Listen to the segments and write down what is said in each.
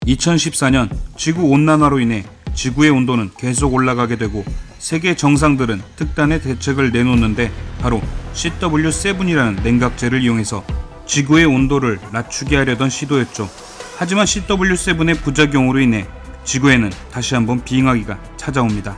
2014년 지구온난화로 인해 지구의 온도는 계속 올라가게 되고 세계 정상들은 특단의 대책을 내놓는데 바로 CW7이라는 냉각제를 이용해서 지구의 온도를 낮추게 하려던 시도였죠. 하지만 CW7의 부작용으로 인해 지구에는 다시 한번 빙하기가 찾아옵니다.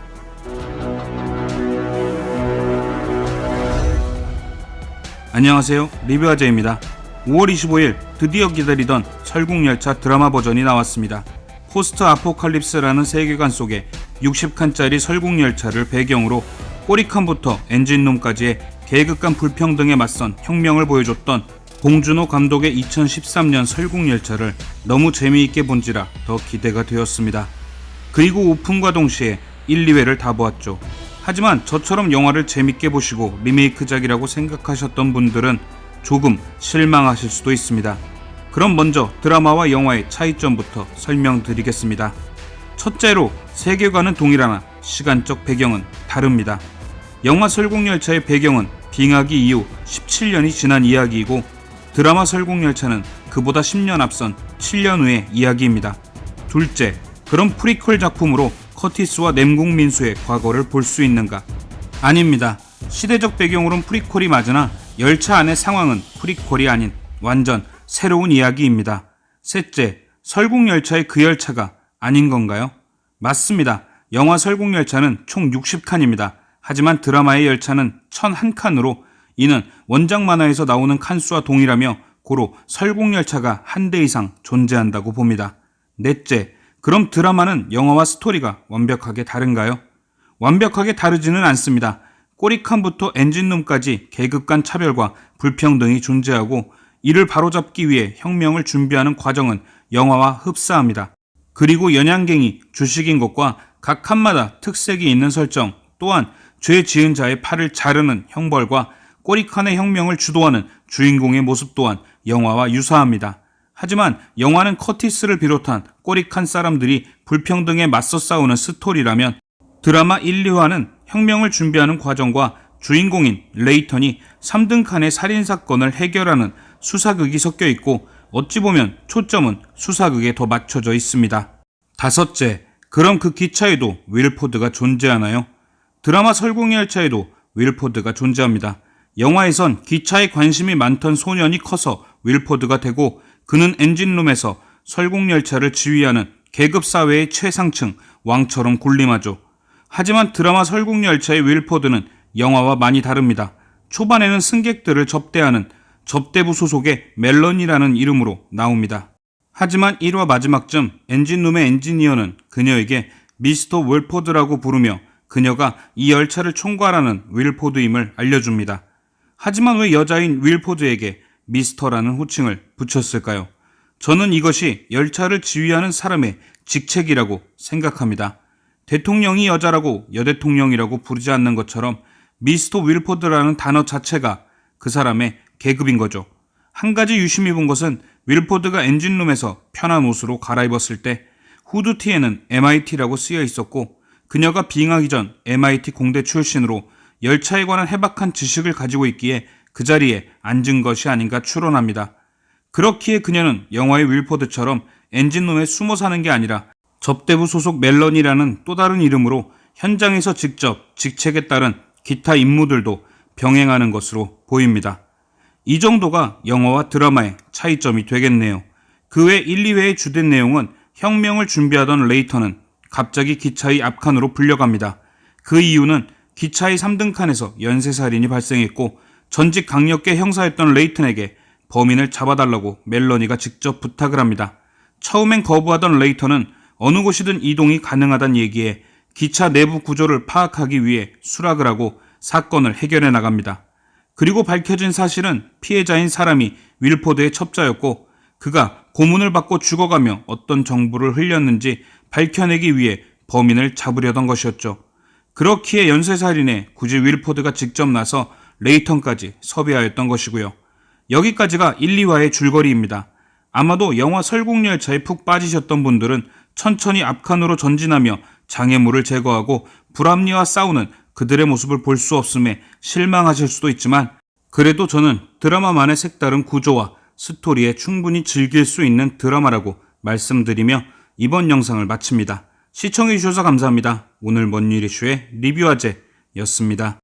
안녕하세요, 리뷰아재입니다. 5월 25일 드디어 기다리던 설국열차 드라마 버전이 나왔습니다. 포스트 아포칼립스라는 세계관 속에 60칸짜리 설국열차를 배경으로 꼬리칸부터 엔진룸까지의 계급 간 불평등에 맞선 혁명을 보여줬던 봉준호 감독의 2013년 설국열차를 너무 재미있게 본지라 더 기대가 되었습니다. 그리고 오픈과 동시에 1, 2회를 다 보았죠. 하지만 저처럼 영화를 재밌게 보시고 리메이크작이라고 생각하셨던 분들은 조금 실망하실 수도 있습니다. 그럼 먼저 드라마와 영화의 차이점부터 설명드리겠습니다. 첫째로 세계관은 동일하나 시간적 배경은 다릅니다. 영화 설국열차의 배경은 빙하기 이후 17년이 지난 이야기이고 드라마 설국열차는 그보다 10년 앞선 7년 후의 이야기입니다. 둘째, 그럼 프리퀄 작품으로 커티스와 냄궁민수의 과거를 볼 수 있는가? 아닙니다. 시대적 배경으론 프리퀄이 맞으나 열차 안의 상황은 프리퀄이 아닌 완전 새로운 이야기입니다. 셋째, 설국열차의 그 열차가 아닌 건가요? 맞습니다. 영화 설국열차는 총 60칸입니다. 하지만 드라마의 열차는 1001칸으로 이는 원작 만화에서 나오는 칸수와 동일하며 고로 설국열차가 한 대 이상 존재한다고 봅니다. 넷째, 그럼 드라마는 영화와 스토리가 완벽하게 다른가요? 완벽하게 다르지는 않습니다. 꼬리칸부터 엔진룸까지 계급 간 차별과 불평등이 존재하고 이를 바로잡기 위해 혁명을 준비하는 과정은 영화와 흡사합니다. 그리고 연양갱이, 주식인 것과 각 칸마다 특색이 있는 설정, 또한 죄 지은 자의 팔을 자르는 형벌과 꼬리칸의 혁명을 주도하는 주인공의 모습 또한 영화와 유사합니다. 하지만 영화는 커티스를 비롯한 꼬리칸 사람들이 불평등에 맞서 싸우는 스토리라면 드라마 1, 2화는 혁명을 준비하는 과정과 주인공인 레이턴이 3등 칸의 살인사건을 해결하는 수사극이 섞여 있고 어찌 보면 초점은 수사극에 더 맞춰져 있습니다. 다섯째, 그럼 그 기차에도 윌포드가 존재하나요? 드라마 설국열차에도 윌포드가 존재합니다. 영화에선 기차에 관심이 많던 소년이 커서 윌포드가 되고 그는 엔진룸에서 설국열차를 지휘하는 계급사회의 최상층 왕처럼 군림하죠. 하지만 드라마 설국열차의 윌포드는 영화와 많이 다릅니다. 초반에는 승객들을 접대하는 접대부 소속의 멜런이라는 이름으로 나옵니다. 하지만 1화 마지막쯤 엔진룸의 엔지니어는 그녀에게 미스터 윌포드라고 부르며 그녀가 이 열차를 총괄하는 윌포드임을 알려줍니다. 하지만 왜 여자인 윌포드에게 미스터라는 호칭을 붙였을까요? 저는 이것이 열차를 지휘하는 사람의 직책이라고 생각합니다. 대통령이 여자라고 여대통령이라고 부르지 않는 것처럼 미스터 윌포드라는 단어 자체가 그 사람의 계급인 거죠. 한 가지 유심히 본 것은 윌포드가 엔진룸에서 편한 옷으로 갈아입었을 때 후드티에는 MIT라고 쓰여 있었고 그녀가 빙하기 전 MIT 공대 출신으로 열차에 관한 해박한 지식을 가지고 있기에 그 자리에 앉은 것이 아닌가 추론합니다. 그렇기에 그녀는 영화의 윌포드처럼 엔진룸에 숨어 사는 게 아니라 접대부 소속 멜런이라는 또 다른 이름으로 현장에서 직접 직책에 따른 기타 임무들도 병행하는 것으로 보입니다. 이 정도가 영화와 드라마의 차이점이 되겠네요. 그 외 1, 2회의 주된 내용은 혁명을 준비하던 레이턴은 갑자기 기차의 앞칸으로 불려갑니다. 그 이유는 기차의 3등 칸에서 연쇄살인이 발생했고 전직 강력계 형사였던 레이턴에게 범인을 잡아달라고 멜러니가 직접 부탁을 합니다. 처음엔 거부하던 레이턴은 어느 곳이든 이동이 가능하다는 얘기에 기차 내부 구조를 파악하기 위해 수락을 하고 사건을 해결해 나갑니다. 그리고 밝혀진 사실은 피해자인 사람이 윌포드의 첩자였고 그가 고문을 받고 죽어가며 어떤 정보를 흘렸는지 밝혀내기 위해 범인을 잡으려던 것이었죠. 그렇기에 연쇄살인에 굳이 윌포드가 직접 나서 레이턴까지 섭외하였던 것이고요. 여기까지가 1, 2화의 줄거리입니다. 아마도 영화 설국열차에 푹 빠지셨던 분들은 천천히 앞칸으로 전진하며 장애물을 제거하고 불합리와 싸우는 그들의 모습을 볼 수 없음에 실망하실 수도 있지만 그래도 저는 드라마만의 색다른 구조와 스토리에 충분히 즐길 수 있는 드라마라고 말씀드리며 이번 영상을 마칩니다. 시청해주셔서 감사합니다. 오늘 뭔일 이슈의 리뷰화제였습니다.